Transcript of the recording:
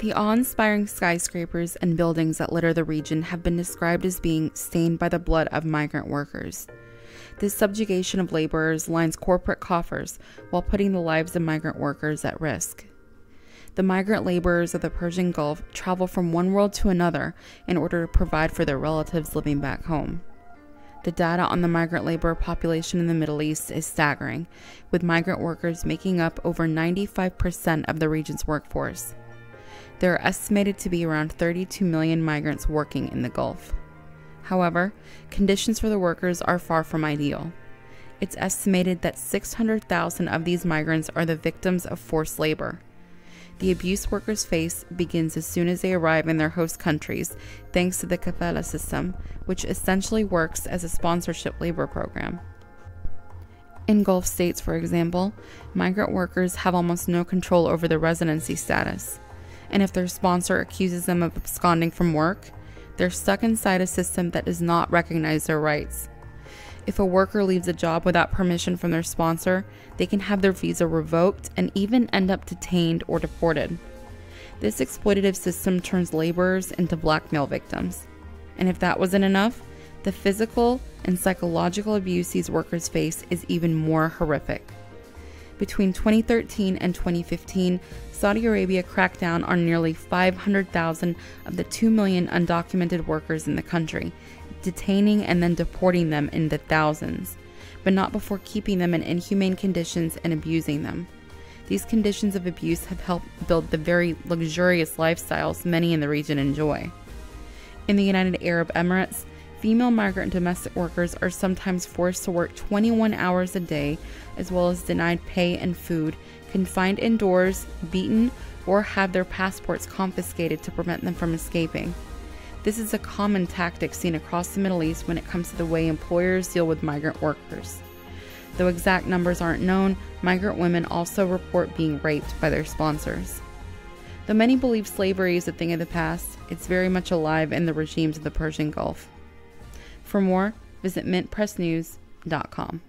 The awe-inspiring skyscrapers and buildings that litter the region have been described as being stained by the blood of migrant workers. This subjugation of laborers lines corporate coffers while putting the lives of migrant workers at risk. The migrant laborers of the Persian Gulf travel from one world to another in order to provide for their relatives living back home. The data on the migrant labor population in the Middle East is staggering, with migrant workers making up over 95% of the region's workforce. There are estimated to be around 32 million migrants working in the Gulf. However, conditions for the workers are far from ideal. It's estimated that 600,000 of these migrants are the victims of forced labor. The abuse workers face begins as soon as they arrive in their host countries, thanks to the kafala system, which essentially works as a sponsorship labor program. In Gulf states, for example, migrant workers have almost no control over their residency status, and if their sponsor accuses them of absconding from work, they're stuck inside a system that does not recognize their rights. If a worker leaves a job without permission from their sponsor, they can have their visa revoked and even end up detained or deported. This exploitative system turns laborers into blackmail victims. And if that wasn't enough, the physical and psychological abuse these workers face is even more horrific. Between 2013 and 2015, Saudi Arabia cracked down on nearly 500,000 of the 2 million undocumented workers in the country, detaining and then deporting them in the thousands, but not before keeping them in inhumane conditions and abusing them. These conditions of abuse have helped build the very luxurious lifestyles many in the region enjoy. In the United Arab Emirates, female migrant domestic workers are sometimes forced to work 21 hours a day, as well as denied pay and food, confined indoors, beaten, or have their passports confiscated to prevent them from escaping. This is a common tactic seen across the Middle East when it comes to the way employers deal with migrant workers. Though exact numbers aren't known, migrant women also report being raped by their sponsors. Though many believe slavery is a thing of the past, it's very much alive in the regimes of the Persian Gulf. For more, visit mintpressnews.com.